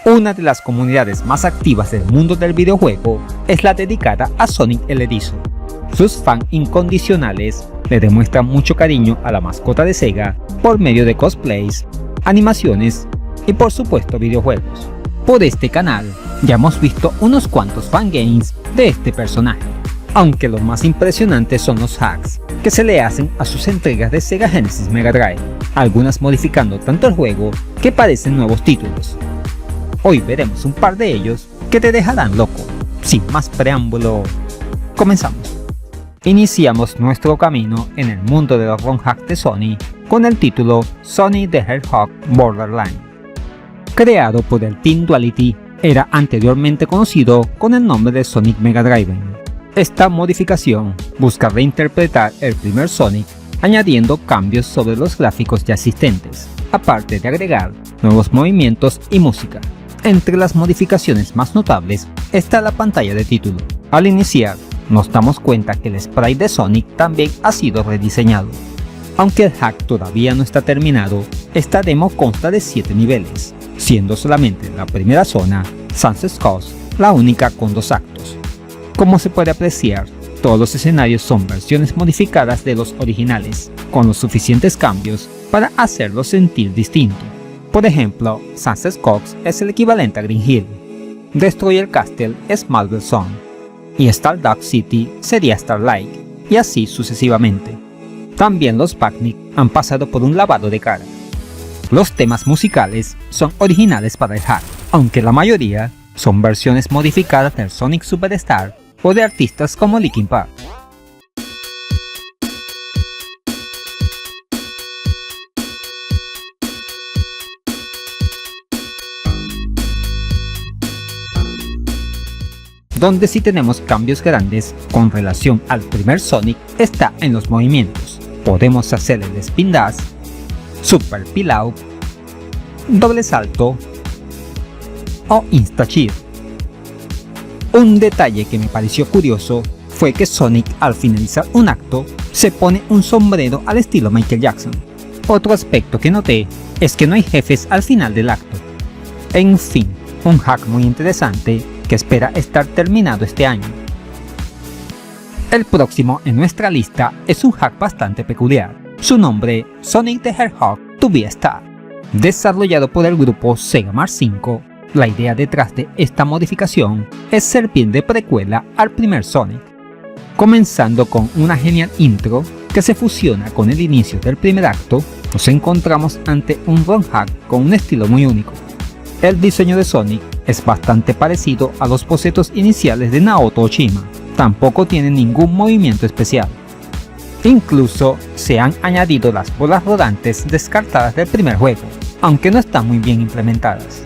Una de las comunidades más activas del mundo del videojuego es la dedicada a Sonic el Erizo. Sus fans incondicionales le demuestran mucho cariño a la mascota de Sega por medio de cosplays, animaciones y por supuesto videojuegos. Por este canal ya hemos visto unos cuantos fangames de este personaje, aunque los más impresionantes son los hacks que se le hacen a sus entregas de Sega Genesis Mega Drive, algunas modificando tanto el juego que parecen nuevos títulos. Hoy veremos un par de ellos que te dejarán loco. Sin más preámbulo, comenzamos. Iniciamos nuestro camino en el mundo de los ROM hacks de Sony con el título Sonic the Hedgehog Borderline. Creado por el Team Duality, era anteriormente conocido con el nombre de Sonic Mega Drive. Esta modificación busca reinterpretar el primer Sonic añadiendo cambios sobre los gráficos ya existentes, aparte de agregar nuevos movimientos y música. Entre las modificaciones más notables está la pantalla de título. Al iniciar, nos damos cuenta que el sprite de Sonic también ha sido rediseñado. Aunque el hack todavía no está terminado, esta demo consta de 7 niveles, siendo solamente la primera zona, Sunset Coast, la única con 2 actos. Como se puede apreciar, todos los escenarios son versiones modificadas de los originales, con los suficientes cambios para hacerlos sentir distinto. Por ejemplo, Sunset Coast es el equivalente a Green Hill, Destroyer Castle es Marble Zone, y Stardark City sería Starlight, y así sucesivamente. También los Pac-Man han pasado por un lavado de cara. Los temas musicales son originales para el hack, aunque la mayoría son versiones modificadas del Sonic Superstar o de artistas como Linkin Park. Donde sí tenemos cambios grandes con relación al primer Sonic está en los movimientos. Podemos hacer el Spin Dash, Super Peel-Out, doble salto o Insta-Cheer. Un detalle que me pareció curioso fue que Sonic al finalizar un acto se pone un sombrero al estilo Michael Jackson. Otro aspecto que noté es que no hay jefes al final del acto. En fin, un hack muy interesante que espera estar terminado este año. El próximo en nuestra lista es un hack bastante peculiar. Su nombre, Sonic the Hedgehog to be a Star. Desarrollado por el grupo Sega Mars 5, la idea detrás de esta modificación es servir de precuela al primer Sonic. Comenzando con una genial intro que se fusiona con el inicio del primer acto, nos encontramos ante un ROM hack con un estilo muy único. El diseño de Sonic es bastante parecido a los bocetos iniciales de Naoto Oshima, tampoco tiene ningún movimiento especial. Incluso se han añadido las bolas rodantes descartadas del primer juego, aunque no están muy bien implementadas.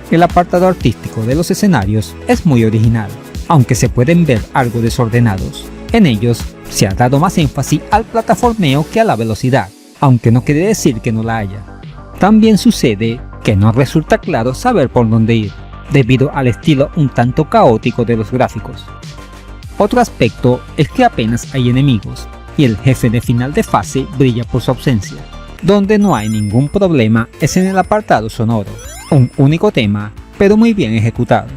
El apartado artístico de los escenarios es muy original, aunque se pueden ver algo desordenados. En ellos se ha dado más énfasis al plataformeo que a la velocidad, aunque no quiere decir que no la haya. También sucede que no resulta claro saber por dónde ir, debido al estilo un tanto caótico de los gráficos. Otro aspecto es que apenas hay enemigos, y el jefe de final de fase brilla por su ausencia. Donde no hay ningún problema es en el apartado sonoro, un único tema, pero muy bien ejecutado.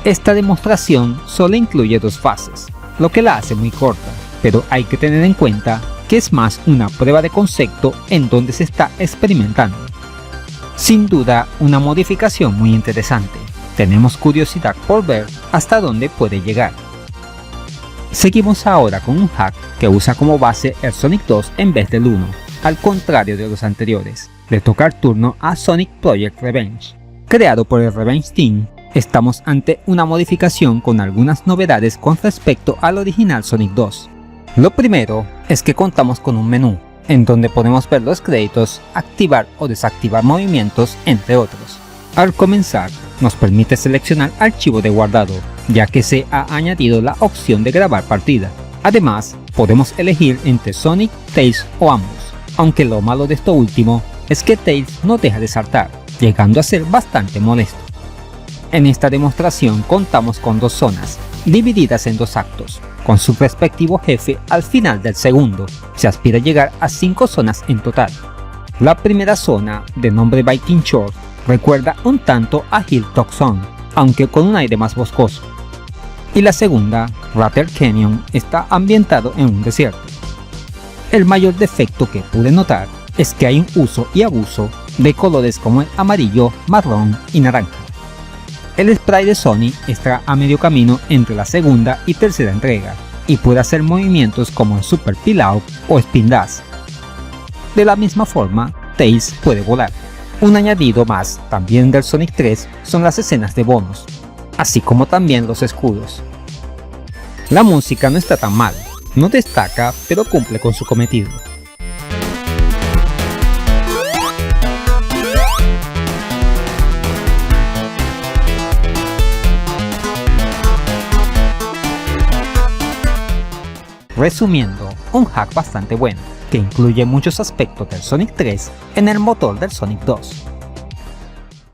Esta demostración solo incluye 2 fases, lo que la hace muy corta, pero hay que tener en cuenta que es más una prueba de concepto en donde se está experimentando. Sin duda, una modificación muy interesante. Tenemos curiosidad por ver hasta dónde puede llegar. Seguimos ahora con un hack que usa como base el Sonic 2 en vez del 1, al contrario de los anteriores. Le toca el turno a Sonic Project Revenge. Creado por el Revenge Team, estamos ante una modificación con algunas novedades con respecto al original Sonic 2. Lo primero es que contamos con un menú, en donde podemos ver los créditos, activar o desactivar movimientos, entre otros. Al comenzar, nos permite seleccionar archivo de guardado, ya que se ha añadido la opción de grabar partida. Además, podemos elegir entre Sonic, Tails o ambos, aunque lo malo de esto último es que Tails no deja de saltar, llegando a ser bastante molesto. En esta demostración contamos con 2 zonas, divididas en 2 actos, con su respectivo jefe al final del segundo. Se aspira a llegar a 5 zonas en total. La primera zona, de nombre Viking Shore, recuerda un tanto a Hilltop Zone, aunque con un aire más boscoso. Y la segunda, Rattle Canyon, está ambientado en un desierto. El mayor defecto que pude notar es que hay un uso y abuso de colores como el amarillo, marrón y naranja. El spray de Sony está a medio camino entre la segunda y tercera entrega, y puede hacer movimientos como el Super Peel Out o Spin Dash. De la misma forma, Tails puede volar. Un añadido más también del Sonic 3 son las escenas de bonus, así como también los escudos. La música no está tan mal, no destaca pero cumple con su cometido. Resumiendo, un hack bastante bueno, que incluye muchos aspectos del Sonic 3 en el motor del Sonic 2.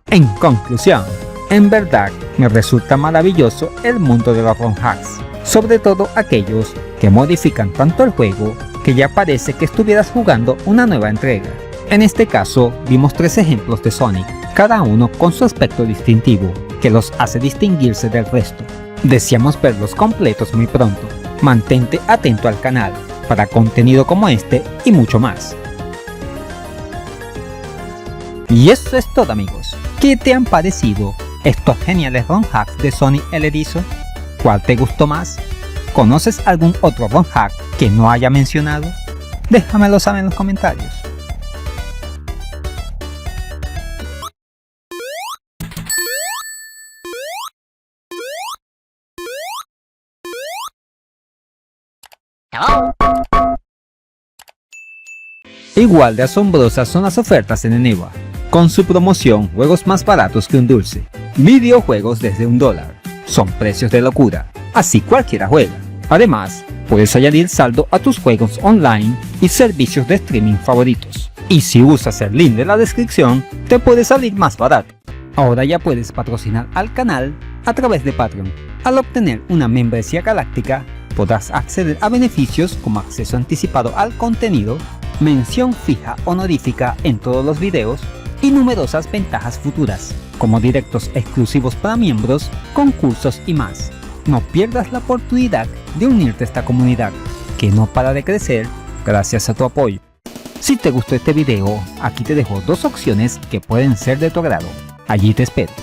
En conclusión, en verdad me resulta maravilloso el mundo de los ROM hacks, sobre todo aquellos que modifican tanto el juego que ya parece que estuvieras jugando una nueva entrega. En este caso vimos 3 ejemplos de Sonic, cada uno con su aspecto distintivo, que los hace distinguirse del resto. Deseamos verlos completos muy pronto. Mantente atento al canal para contenido como este y mucho más. Y eso es todo, amigos. ¿Qué te han parecido estos geniales ROM hacks de Sonic el Erizo? ¿Cuál te gustó más? ¿Conoces algún otro ROM hack que no haya mencionado? Déjamelo saber en los comentarios. Igual de asombrosas son las ofertas en Eneba, con su promoción juegos más baratos que un dulce, videojuegos desde $1, son precios de locura, así cualquiera juega. Además, puedes añadir saldo a tus juegos online y servicios de streaming favoritos. Y si usas el link de la descripción, te puede salir más barato. Ahora ya puedes patrocinar al canal a través de Patreon. Al obtener una membresía galáctica, podrás acceder a beneficios como acceso anticipado al contenido, mención fija honorífica en todos los videos y numerosas ventajas futuras, como directos exclusivos para miembros, concursos y más. No pierdas la oportunidad de unirte a esta comunidad, que no para de crecer gracias a tu apoyo. Si te gustó este video, aquí te dejo 2 opciones que pueden ser de tu agrado. Allí te espero.